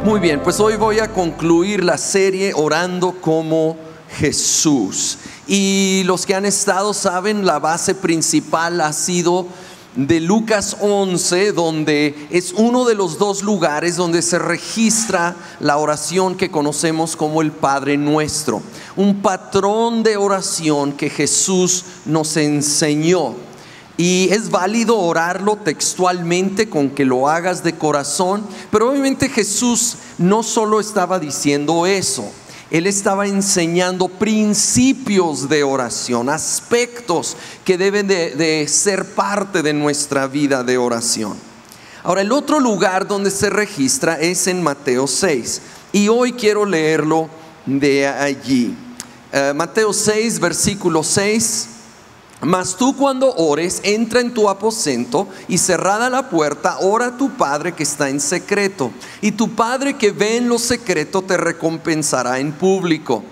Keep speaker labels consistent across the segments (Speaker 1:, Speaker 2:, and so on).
Speaker 1: Muy bien, pues hoy voy a concluir la serie Orando como Jesús. Y los que han estado saben, la base principal ha sido de Lucas 11, donde es uno de los dos lugares donde se registra la oración que conocemos como el Padre Nuestro. Un patrón de oración que Jesús nos enseñó. Y es válido orarlo textualmente con que lo hagas de corazón, pero obviamente Jesús no solo estaba diciendo eso, Él estaba enseñando principios de oración, aspectos que deben de ser parte de nuestra vida de oración. Ahora, el otro lugar donde se registra es en Mateo 6, y hoy quiero leerlo de allí. Mateo 6, versículo 6. Mas tú cuando ores, entra en tu aposento y cerrada la puerta, ora a tu Padre que está en secreto. Y tu Padre que ve en lo secreto te recompensará en público.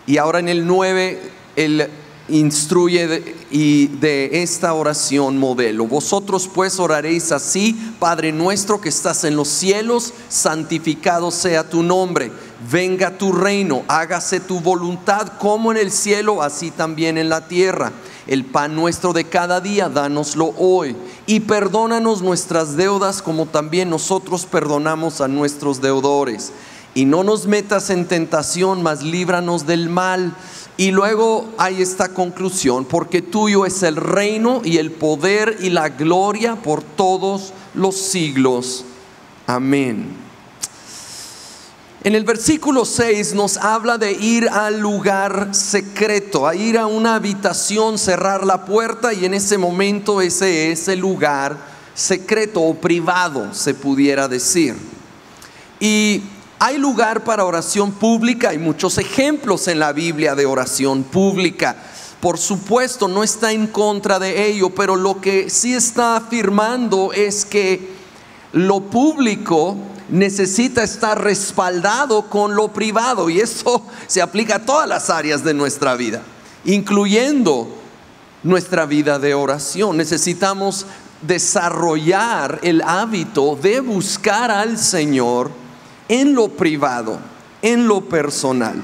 Speaker 1: Y ahora en el 9, Él instruye de esta oración modelo. Vosotros pues oraréis así: Padre nuestro que estás en los cielos, santificado sea tu nombre. Venga tu reino, hágase tu voluntad como en el cielo, así también en la tierra. El pan nuestro de cada día, dánoslo hoy. Y perdónanos nuestras deudas como también nosotros perdonamos a nuestros deudores. Y no nos metas en tentación, mas líbranos del mal. Y luego hay esta conclusión: porque tuyo es el reino y el poder y la gloria por todos los siglos. Amén. En el versículo 6 nos habla de ir al lugar secreto, a ir a una habitación, cerrar la puerta, y en ese momento ese es el lugar secreto o privado, se pudiera decir. Y hay lugar para oración pública, hay muchos ejemplos en la Biblia de oración pública. Por supuesto, no está en contra de ello, pero lo que sí está afirmando es que lo público necesita estar respaldado con lo privado, y eso se aplica a todas las áreas de nuestra vida, incluyendo nuestra vida de oración. Necesitamos desarrollar el hábito de buscar al Señor en lo privado, en lo personal.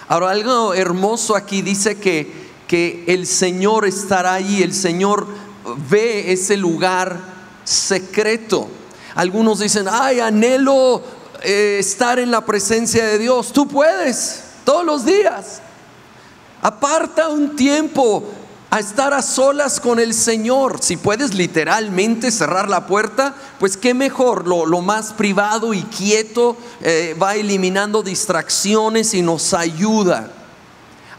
Speaker 1: Ahora, algo hermoso aquí dice que el Señor estará ahí, el Señor ve ese lugar secreto. Algunos dicen: ay, anhelo estar en la presencia de Dios. Tú puedes, todos los días. Aparta un tiempo a estar a solas con el Señor. Si puedes literalmente cerrar la puerta, pues qué mejor. Lo más privado y quieto va eliminando distracciones y nos ayuda.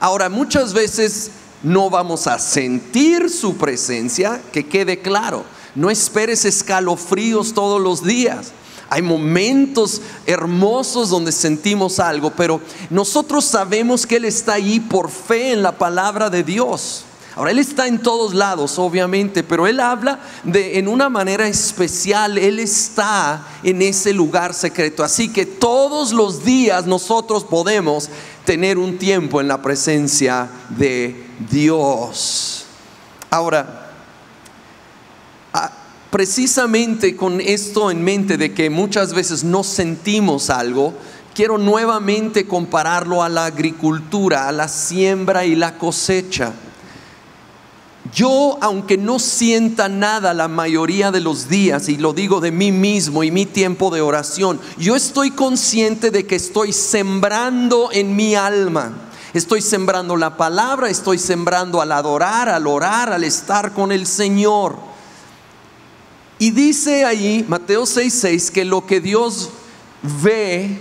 Speaker 1: Ahora, muchas veces no vamos a sentir su presencia, que quede claro. No esperes escalofríos todos los días. Hay momentos hermosos donde sentimos algo, pero nosotros sabemos que Él está ahí por fe en la palabra de Dios. Ahora, Él está en todos lados, obviamente, pero Él habla en una manera especial. Él está en ese lugar secreto. Así que todos los días nosotros podemos tener un tiempo en la presencia de Dios. Ahora, precisamente con esto en mente de que muchas veces no sentimos algo, quiero nuevamente compararlo a la agricultura, a la siembra y la cosecha. Yo, aunque no sienta nada la mayoría de los días, y lo digo de mí mismo y mi tiempo de oración, yo estoy consciente de que estoy sembrando en mi alma. Estoy sembrando la palabra, estoy sembrando al adorar, al orar, al estar con el Señor. Y dice ahí Mateo 6:6 que lo que Dios ve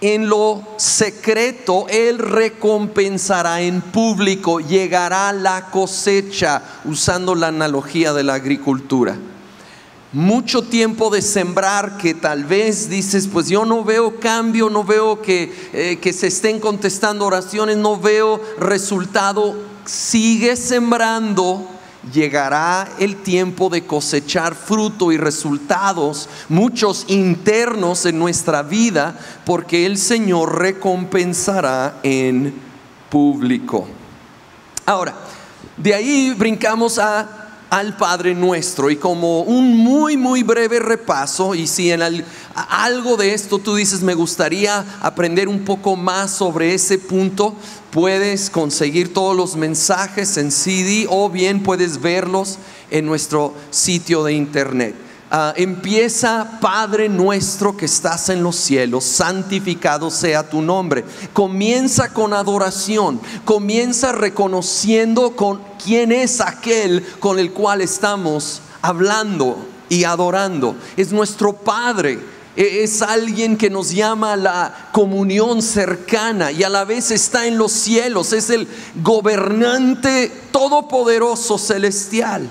Speaker 1: en lo secreto, Él recompensará en público. Llegará la cosecha, usando la analogía de la agricultura. Mucho tiempo de sembrar que tal vez dices: pues yo no veo cambio, no veo que se estén contestando oraciones, no veo resultado. Sigue sembrando. Llegará el tiempo de cosechar fruto y resultados, muchos internos en nuestra vida, porque el Señor recompensará en público. Ahora, de ahí brincamos a al Padre Nuestro. Y como un muy breve repaso, y si en algo de esto tú dices me gustaría aprender un poco más sobre ese punto, puedes conseguir todos los mensajes en CD o bien puedes verlos en nuestro sitio de internet. Empieza: Padre nuestro que estás en los cielos, santificado sea tu nombre. Comienza con adoración, comienza reconociendo quién es aquel con el cual estamos hablando y adorando. Es nuestro Padre, es alguien que nos llama a la comunión cercana y a la vez está en los cielos, es el gobernante todopoderoso celestial.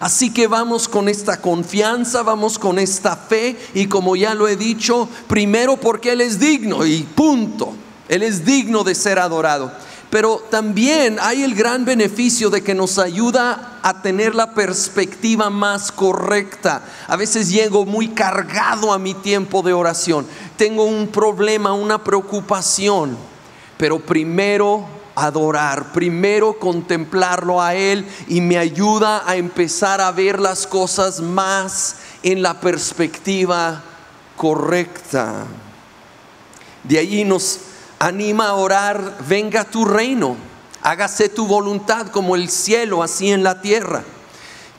Speaker 1: Así que vamos con esta confianza, vamos con esta fe, y como ya lo he dicho, primero porque Él es digno y punto. Él es digno de ser adorado. Pero también hay el gran beneficio de que nos ayuda a tener la perspectiva más correcta. A veces llego muy cargado a mi tiempo de oración. Tengo un problema, una preocupación, pero primero adorar, primero contemplarlo a Él, y me ayuda a empezar a ver las cosas más en la perspectiva correcta. De allí nos anima a orar: venga tu reino, hágase tu voluntad como el cielo, así en la tierra.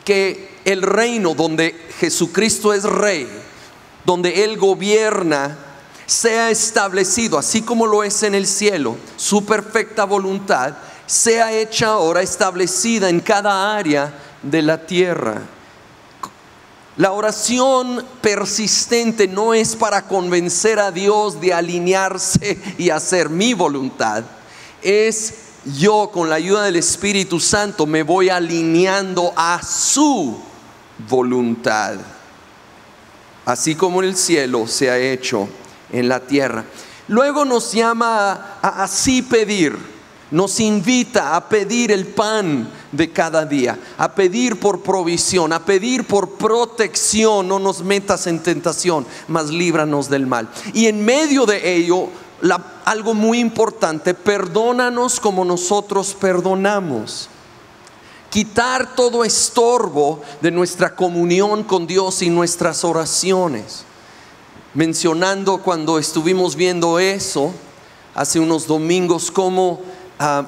Speaker 1: Que el reino donde Jesucristo es rey, donde Él gobierna, sea establecido así como lo es en el cielo. Su perfecta voluntad sea hecha ahora, establecida en cada área de la tierra. La oración persistente no es para convencer a Dios de alinearse y hacer mi voluntad. Es yo, con la ayuda del Espíritu Santo, me voy alineando a su voluntad, así como en el cielo se ha hecho en la tierra. Luego nos llama a así pedir, nos invita a pedir el pan de cada día, a pedir por provisión, a pedir por protección. No nos metas en tentación, mas líbranos del mal. Y en medio de ello, algo muy importante: perdónanos como nosotros perdonamos. Quitar todo estorbo de nuestra comunión con Dios y nuestras oraciones. Mencionando cuando estuvimos viendo eso hace unos domingos, como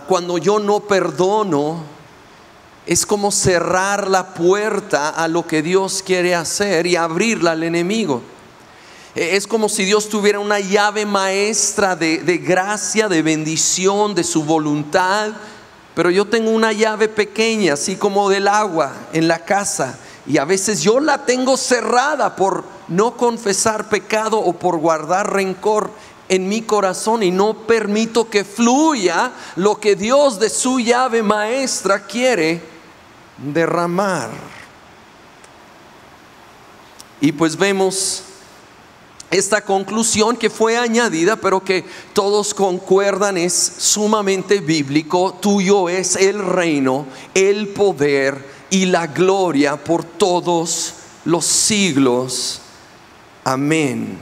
Speaker 1: cuando yo no perdono, es como cerrar la puerta a lo que Dios quiere hacer y abrirla al enemigo. Es como si Dios tuviera una llave maestra de gracia, de bendición, de su voluntad, pero yo tengo una llave pequeña, así como del agua en la casa, y a veces yo la tengo cerrada por no confesar pecado o por guardar rencor en mi corazón, y no permito que fluya lo que Dios de su llave maestra quiere derramar. Y pues vemos esta conclusión que fue añadida, pero que todos concuerdan, es sumamente bíblico: tuyo es el reino, el poder y la gloria por todos los siglos. Amén.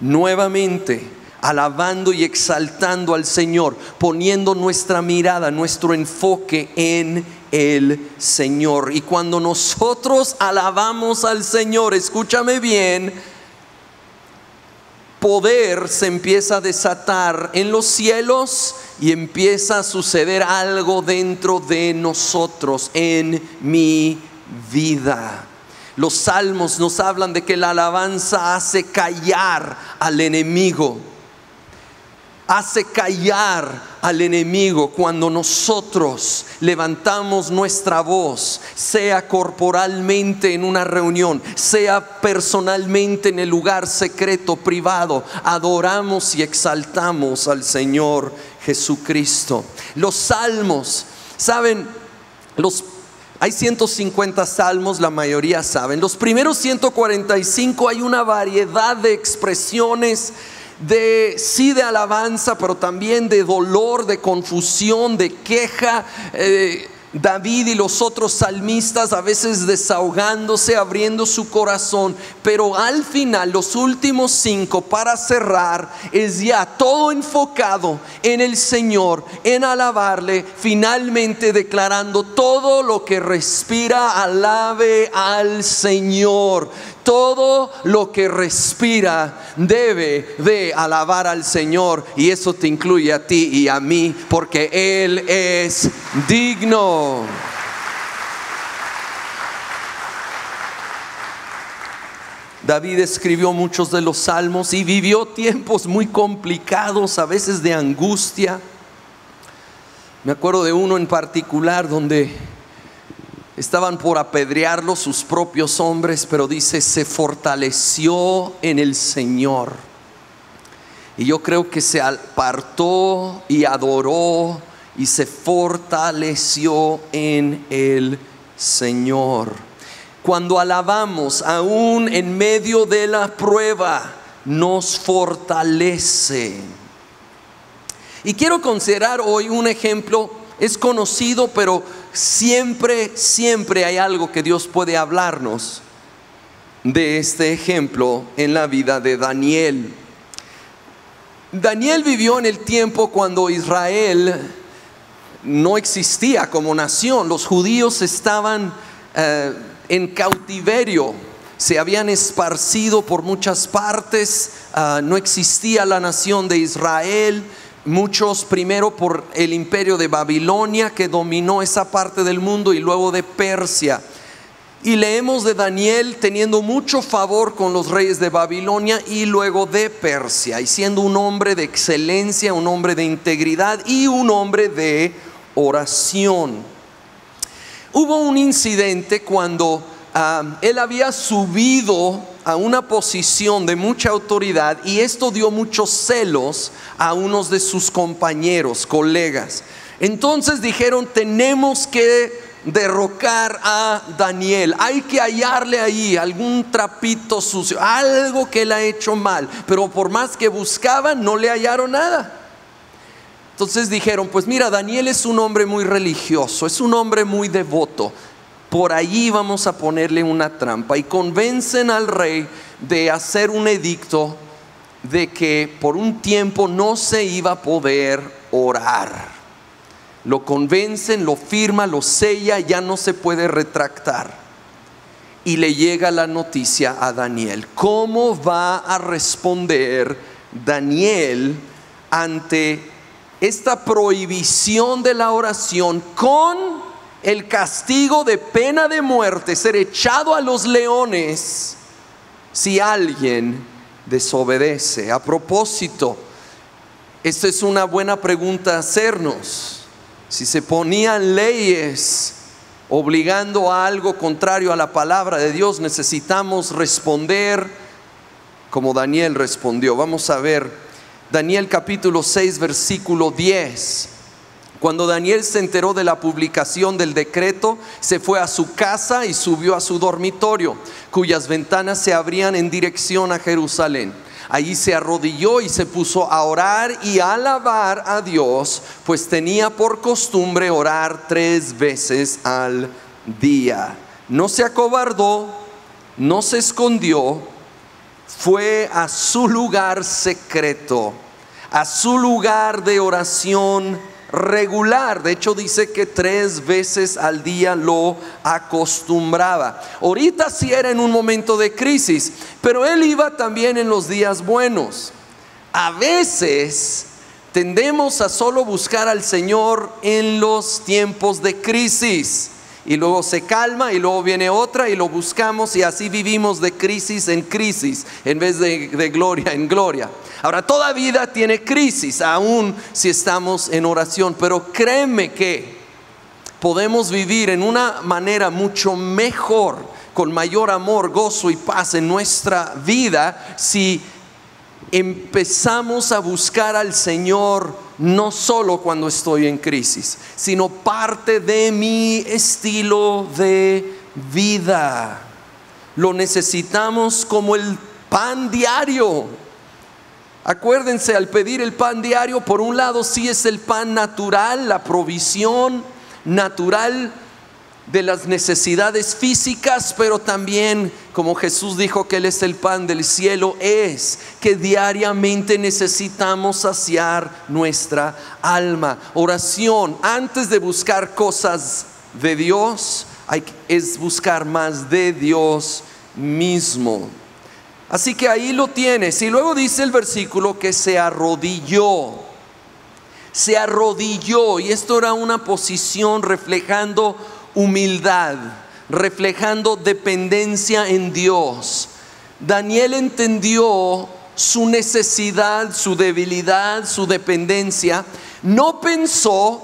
Speaker 1: Nuevamente alabando y exaltando al Señor, poniendo nuestra mirada, nuestro enfoque en el Señor. Y cuando nosotros alabamos al Señor, escúchame bien, poder se empieza a desatar en los cielos y empieza a suceder algo dentro de nosotros, en mi vida. Los salmos nos hablan de que la alabanza hace callar al enemigo. Hace callar al enemigo cuando nosotros levantamos nuestra voz, sea corporalmente en una reunión, sea personalmente en el lugar secreto, privado. Adoramos y exaltamos al Señor Jesucristo. Los salmos, ¿saben? Hay 150 salmos, la mayoría saben. Los primeros 145 hay una variedad de expresiones de alabanza, pero también de dolor, de confusión, de queja, David y los otros salmistas a veces desahogándose, abriendo su corazón, pero al final los últimos 5 para cerrar es ya todo enfocado en el Señor, en alabarle, finalmente declarando: todo lo que respira alabe al Señor. Todo lo que respira debe de alabar al Señor, y eso te incluye a ti y a mí, porque Él es digno. David escribió muchos de los salmos y vivió tiempos muy complicados, a veces de angustia. Me acuerdo de uno en particular donde estaban por apedrearlo sus propios hombres, pero dice: se fortaleció en el Señor. Y yo creo que se apartó y adoró y se fortaleció en el Señor. Cuando alabamos, aún en medio de la prueba, nos fortalece. Y quiero considerar hoy un ejemplo. Es conocido, pero siempre hay algo que Dios puede hablarnos de este ejemplo en la vida de Daniel. Daniel vivió en el tiempo cuando Israel no existía como nación. Los judíos estaban en cautiverio, se habían esparcido por muchas partes, no existía la nación de Israel. Muchos primero por el imperio de Babilonia, que dominó esa parte del mundo, y luego de Persia. Y leemos de Daniel teniendo mucho favor con los reyes de Babilonia y luego de Persia, y siendo un hombre de excelencia, un hombre de integridad y un hombre de oración. Hubo un incidente cuando él había subido a una posición de mucha autoridad, y esto dio muchos celos a unos de sus compañeros, colegas. Entonces dijeron: tenemos que derrocar a Daniel, hay que hallarle ahí algún trapito sucio, algo que él ha hecho mal. Pero por más que buscaban, no le hallaron nada. Entonces dijeron: pues mira, Daniel es un hombre muy religioso, es un hombre muy devoto, por allí vamos a ponerle una trampa. Y convencen al rey de hacer un edicto de que por un tiempo no se iba a poder orar. Lo convencen, lo firma, lo sella, ya no se puede retractar. Y le llega la noticia a Daniel. ¿Cómo va a responder Daniel ante esta prohibición de la oración con el castigo de pena de muerte, ser echado a los leones si alguien desobedece? A propósito, esta es una buena pregunta a hacernos. Si se ponían leyes obligando a algo contrario a la palabra de Dios, necesitamos responder como Daniel respondió. Vamos a ver Daniel capítulo 6 versículo 10. Cuando Daniel se enteró de la publicación del decreto, se fue a su casa y subió a su dormitorio, cuyas ventanas se abrían en dirección a Jerusalén. Allí se arrodilló y se puso a orar y a alabar a Dios, pues tenía por costumbre orar 3 veces al día. No se acobardó, no se escondió, fue a su lugar secreto, a su lugar de oración regular. De hecho dice que 3 veces al día lo acostumbraba. Ahorita sí era en un momento de crisis, pero él iba también en los días buenos. A veces tendemos a solo buscar al Señor en los tiempos de crisis, y luego se calma y luego viene otra y lo buscamos, y así vivimos de crisis en crisis en vez de gloria en gloria. Ahora, toda vida tiene crisis, aún si estamos en oración, pero créeme que podemos vivir en una manera mucho mejor, con mayor amor, gozo y paz en nuestra vida, si empezamos a buscar al Señor no solo cuando estoy en crisis, sino parte de mi estilo de vida. Lo necesitamos como el pan diario. Acuérdense, al pedir el pan diario, por un lado sí es el pan natural, la provisión, natural de las necesidades físicas, pero también, como Jesús dijo que Él es el pan del cielo, es que diariamente necesitamos saciar nuestra alma. Oración, antes de buscar cosas de Dios, es buscar más de Dios mismo. Así que ahí lo tienes. Y luego dice el versículo que se arrodilló. Se arrodilló, y esto era una posición reflejando humildad, reflejando dependencia en Dios. Daniel entendió su necesidad, su debilidad, su dependencia. No pensó,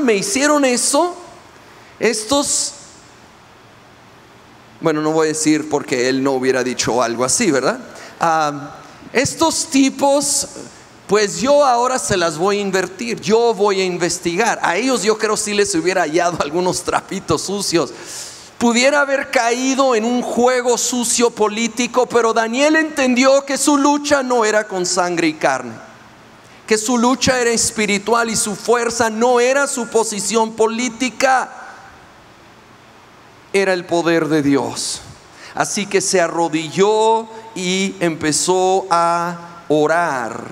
Speaker 1: me hicieron eso. Bueno, no voy a decir porque él no hubiera dicho algo así, ¿verdad? Estos tipos, pues yo ahora se las voy a invertir, yo voy a investigar. A ellos yo creo si les hubiera hallado algunos trapitos sucios. Pudiera haber caído en un juego sucio político, pero Daniel entendió que su lucha no era con sangre y carne, que su lucha era espiritual y su fuerza no era su posición política, era el poder de Dios. Así que se arrodilló y empezó a orar,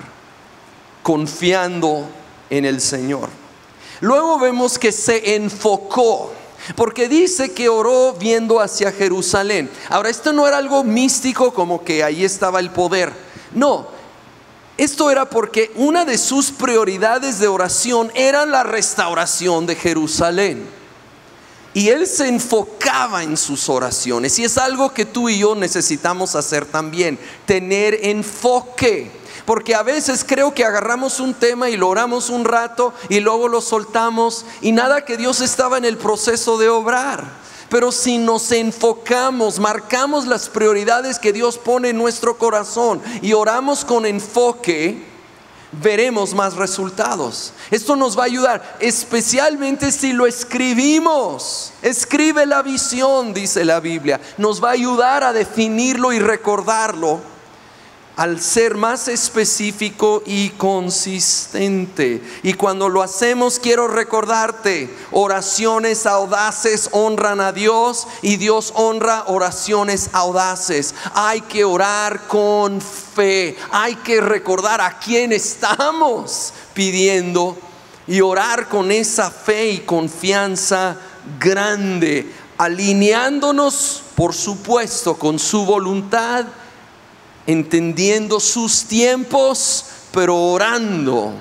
Speaker 1: confiando en el Señor. Luego vemos que se enfocó, porque dice que oró viendo hacia Jerusalén. Ahora, esto no era algo místico como que ahí estaba el poder. No, esto era porque una de sus prioridades de oración era la restauración de Jerusalén. Y él se enfocaba en sus oraciones. Y es algo que tú y yo necesitamos hacer también, tener enfoque. Porque a veces creo que agarramos un tema y lo oramos un rato y luego lo soltamos, y nada que Dios estaba en el proceso de obrar. Pero si nos enfocamos, marcamos las prioridades que Dios pone en nuestro corazón y oramos con enfoque, veremos más resultados. Esto nos va a ayudar, especialmente si lo escribimos. Escribe la visión, dice la Biblia. Nos va a ayudar a definirlo y recordarlo, al ser más específico y consistente. Y cuando lo hacemos, quiero recordarte, oraciones audaces honran a Dios, y Dios honra oraciones audaces. Hay que orar con fe, hay que recordar a quién estamos pidiendo y orar con esa fe y confianza grande, alineándonos, por supuesto, con su voluntad, entendiendo sus tiempos, pero orando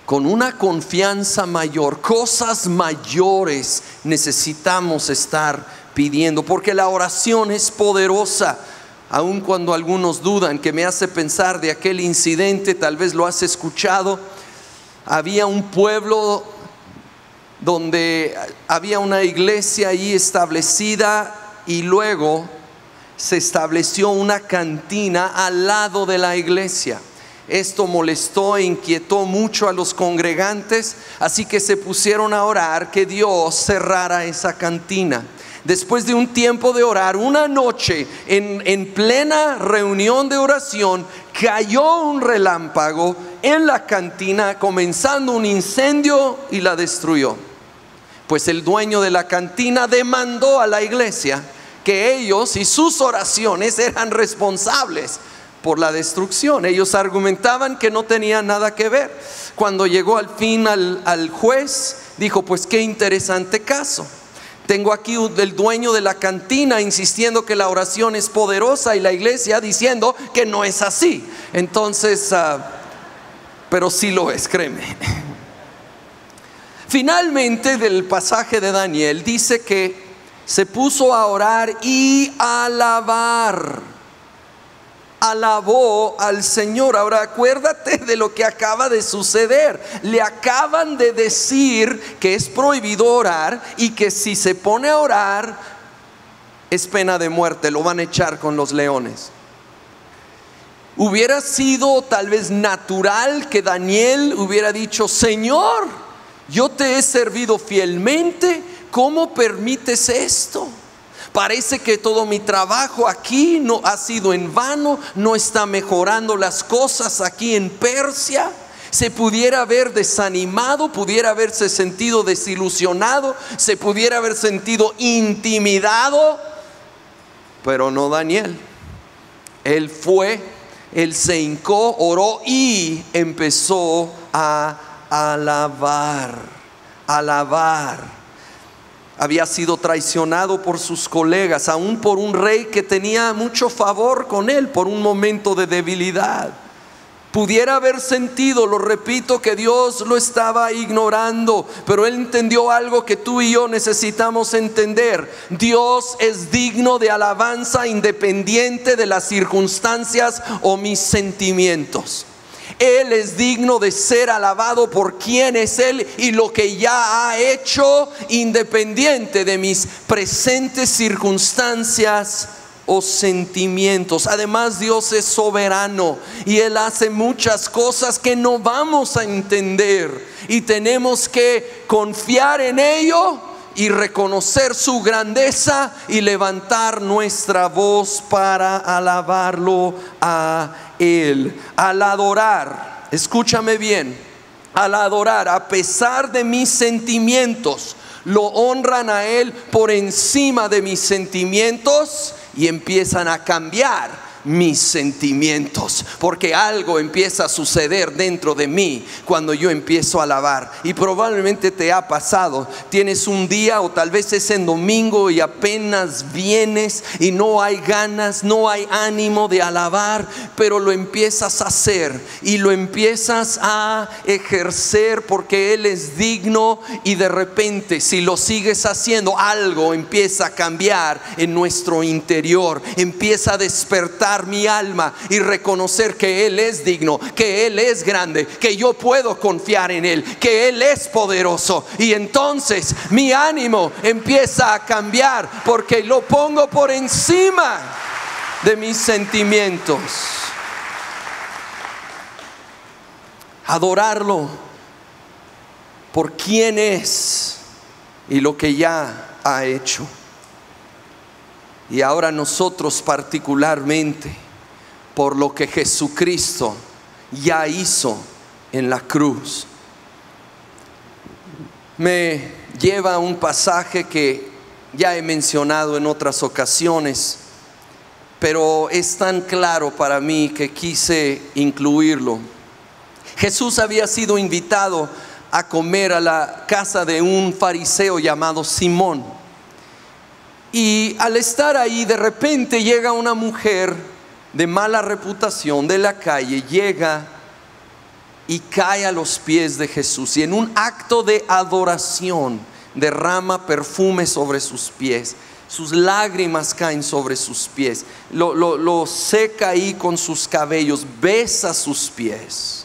Speaker 1: con una confianza mayor. Cosas mayores necesitamos estar pidiendo, porque la oración es poderosa. Aun cuando algunos dudan, que me hace pensar de aquel incidente, tal vez lo has escuchado. Había un pueblo donde había una iglesia ahí establecida, y luego se estableció una cantina al lado de la iglesia. Esto molestó e inquietó mucho a los congregantes, así que se pusieron a orar que Dios cerrara esa cantina. Después de un tiempo de orar, una noche en plena reunión de oración, cayó un relámpago en la cantina, comenzando un incendio, y la destruyó. Pues el dueño de la cantina demandó a la iglesia que ellos y sus oraciones eran responsables por la destrucción. Ellos argumentaban que no tenían nada que ver. Cuando llegó al fin al juez, dijo: pues qué interesante caso. Tengo aquí el dueño de la cantina insistiendo que la oración es poderosa, y la iglesia diciendo que no es así. Entonces, pero sí lo es, créeme. Finalmente, del pasaje de Daniel dice que se puso a orar y alabar. Alabó al Señor. Ahora acuérdate de lo que acaba de suceder. Le acaban de decir que es prohibido orar, y que si se pone a orar es pena de muerte, lo van a echar con los leones. Hubiera sido tal vez natural que Daniel hubiera dicho: Señor, yo te he servido fielmente, ¿cómo permites esto? Parece que todo mi trabajo aquí no ha sido en vano, no está mejorando las cosas aquí en Persia. Se pudiera haber desanimado, pudiera haberse sentido desilusionado, se pudiera haber sentido intimidado, pero no Daniel. Él fue, él se hincó, oró y empezó a alabar. Había sido traicionado por sus colegas, aún por un rey que tenía mucho favor con él por un momento de debilidad. Pudiera haber sentido, lo repito, que Dios lo estaba ignorando, pero él entendió algo que tú y yo necesitamos entender. Dios es digno de alabanza independiente de las circunstancias o mis sentimientos. Él es digno de ser alabado por quien es Él y lo que ya ha hecho, independiente de mis presentes circunstancias o sentimientos. Además, Dios es soberano y Él hace muchas cosas que no vamos a entender, y tenemos que confiar en ello y reconocer su grandeza y levantar nuestra voz para alabarlo a Él. Al adorar, escúchame bien, al adorar, a pesar de mis sentimientos, lo honran a Él por encima de mis sentimientos, y empiezan a cambiar mis sentimientos, porque algo empieza a suceder dentro de mí cuando yo empiezo a alabar. Y probablemente te ha pasado, tienes un día o tal vez es en domingo y apenas vienes y no hay ganas, no hay ánimo de alabar, pero lo empiezas a hacer y lo empiezas a ejercer porque Él es digno, y de repente, si lo sigues haciendo, algo empieza a cambiar en nuestro interior, empieza a despertar mi alma y reconocer que Él es digno, que Él es grande, que yo puedo confiar en Él, que Él es poderoso. Y entonces mi ánimo empieza a cambiar porque lo pongo por encima de mis sentimientos. Adorarlo por quien es y lo que ya ha hecho. Y ahora nosotros particularmente por lo que Jesucristo ya hizo en la cruz. Me lleva a un pasaje que ya he mencionado en otras ocasiones, pero es tan claro para mí que quise incluirlo. Jesús había sido invitado a comer a la casa de un fariseo llamado Simón. Y al estar ahí, de repente llega una mujer de mala reputación de la calle, llega y cae a los pies de Jesús, y en un acto de adoración derrama perfume sobre sus pies. Sus lágrimas caen sobre sus pies, lo seca ahí con sus cabellos, besa sus pies.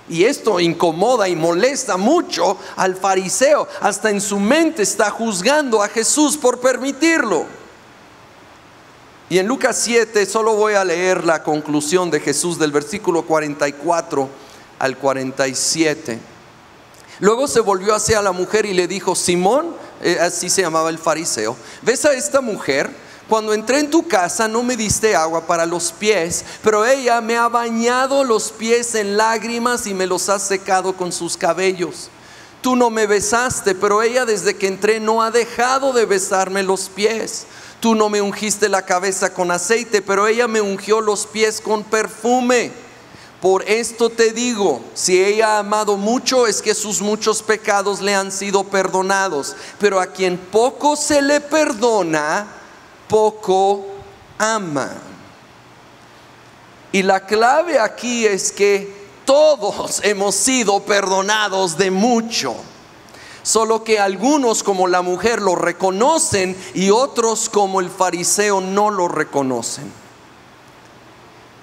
Speaker 1: Y esto incomoda y molesta mucho al fariseo. Hasta en su mente está juzgando a Jesús por permitirlo. Y en Lucas 7 solo voy a leer la conclusión de Jesús del versículo 44 al 47. Luego se volvió hacia la mujer y le dijo: Simón, así se llamaba el fariseo, ¿ves a esta mujer? Cuando entré en tu casa no me diste agua para los pies, pero ella me ha bañado los pies en lágrimas y me los ha secado con sus cabellos. Tú no me besaste, pero ella desde que entré no ha dejado de besarme los pies. Tú no me ungiste la cabeza con aceite, pero ella me ungió los pies con perfume. Por esto te digo, si ella ha amado mucho, es que sus muchos pecados le han sido perdonados, pero a quien poco se le perdona, poco ama. Y la clave aquí es que todos hemos sido perdonados de mucho, solo que algunos, como la mujer, lo reconocen y otros, como el fariseo, no lo reconocen.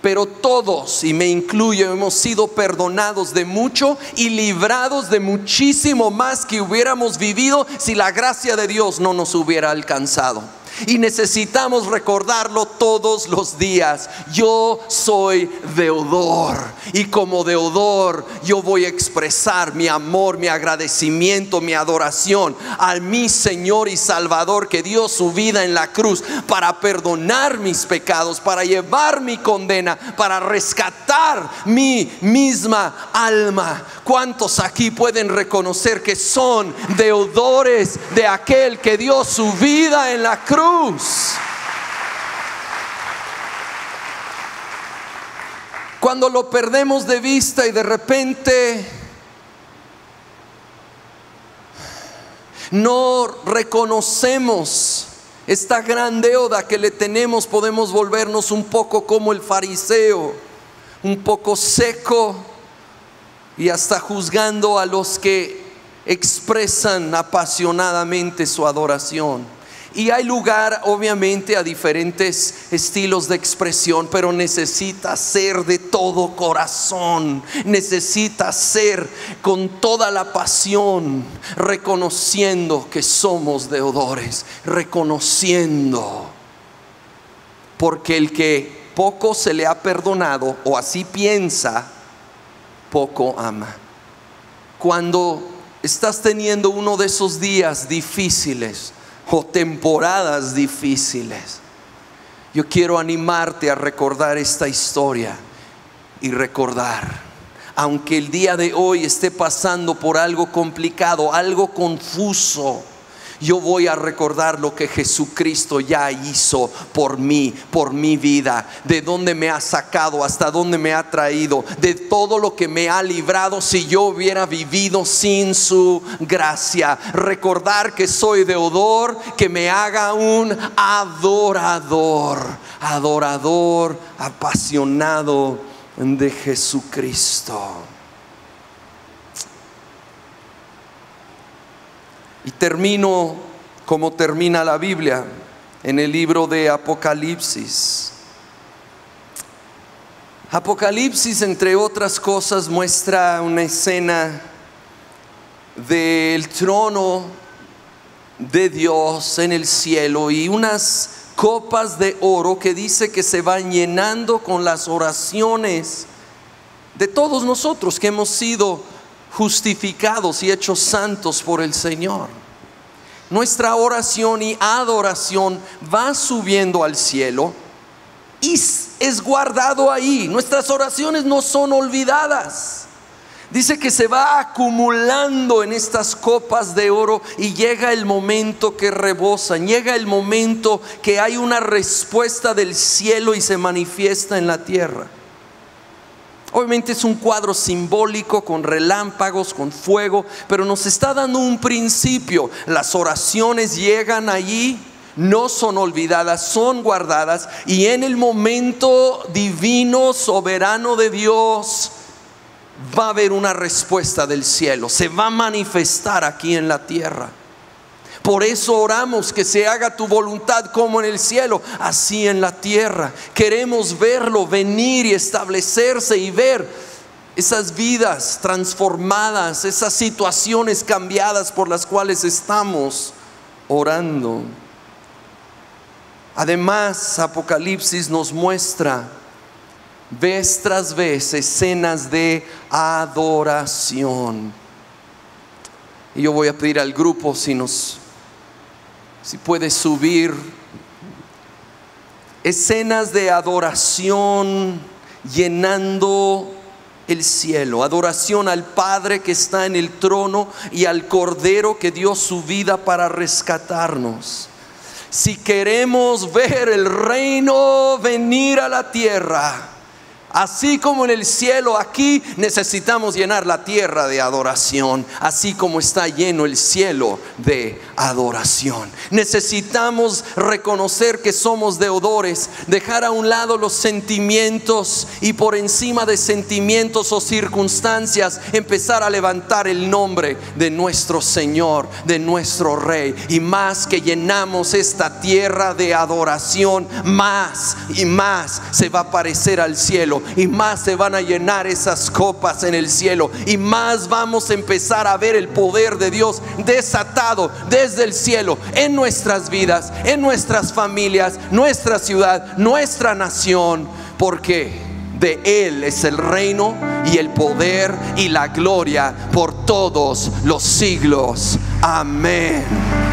Speaker 1: Pero todos, y me incluyo, hemos sido perdonados de mucho y librados de muchísimo más que hubiéramos vivido si la gracia de Dios no nos hubiera alcanzado. y necesitamos recordarlo todos los días. Yo soy deudor, y como deudor yo voy a expresar mi amor, mi agradecimiento, mi adoración a mi Señor y Salvador, que dio su vida en la cruz para perdonar mis pecados, para llevar mi condena, para rescatar mi misma alma. ¿Cuántos aquí pueden reconocer que son deudores de aquel que dio su vida en la cruz? Cuando lo perdemos de vista y de repente no reconocemos esta gran deuda que le tenemos, podemos volvernos un poco como el fariseo, un poco seco y hasta juzgando a los que expresan apasionadamente su adoración. Y hay lugar obviamente a diferentes estilos de expresión, pero necesita ser de todo corazón, necesita ser con toda la pasión, reconociendo que somos deudores, reconociendo, porque el que poco se le ha perdonado, o así piensa, poco ama. Cuando estás teniendo uno de esos días difíciles o temporadas difíciles, yo quiero animarte a recordar esta historia y recordar, aunque el día de hoy esté pasando por algo complicado, algo confuso, yo voy a recordar lo que Jesucristo ya hizo por mí, por mi vida, de dónde me ha sacado, hasta dónde me ha traído, de todo lo que me ha librado si yo hubiera vivido sin su gracia. Recordar que soy deudor, que me haga un adorador, apasionado de Jesucristo. Y termino como termina la Biblia, en el libro de Apocalipsis. Apocalipsis, entre otras cosas, muestra una escena del trono de Dios en el cielo y unas copas de oro que dice que se van llenando con las oraciones de todos nosotros que hemos sido justificados y hechos santos por el Señor. Nuestra oración y adoración va subiendo al cielo y es guardado ahí. Nuestras oraciones no son olvidadas. Dice que se va acumulando en estas copas de oro y llega el momento que rebosan, llega el momento que hay una respuesta del cielo y se manifiesta en la tierra. Obviamente es un cuadro simbólico con relámpagos, con fuego, pero nos está dando un principio. Las oraciones llegan allí, no son olvidadas, son guardadas, y en el momento divino, soberano de Dios, va a haber una respuesta del cielo, se va a manifestar aquí en la tierra. Por eso oramos que se haga tu voluntad como en el cielo, así en la tierra. Queremos verlo venir y establecerse y ver esas vidas transformadas, esas situaciones cambiadas por las cuales estamos orando. Además, Apocalipsis nos muestra vez tras vez escenas de adoración. Y yo voy a pedir al grupo si puede subir escenas de adoración llenando el cielo. Adoración al Padre que está en el trono y al Cordero que dio su vida para rescatarnos. Si queremos ver el reino venir a la tierra, así como en el cielo, aquí necesitamos llenar la tierra de adoración, así como está lleno el cielo de adoración. Necesitamos reconocer que somos deudores, dejar a un lado los sentimientos y por encima de sentimientos o circunstancias empezar a levantar el nombre de nuestro Señor, de nuestro Rey. Y más que llenamos esta tierra de adoración, más y más se va a parecer al cielo. cielo, y más se van a llenar esas copas en el cielo, y más vamos a empezar a ver el poder de Dios desatado desde el cielo en nuestras vidas, en nuestras familias, nuestra ciudad, nuestra nación, porque de Él es el reino y el poder y la gloria por todos los siglos. Amén.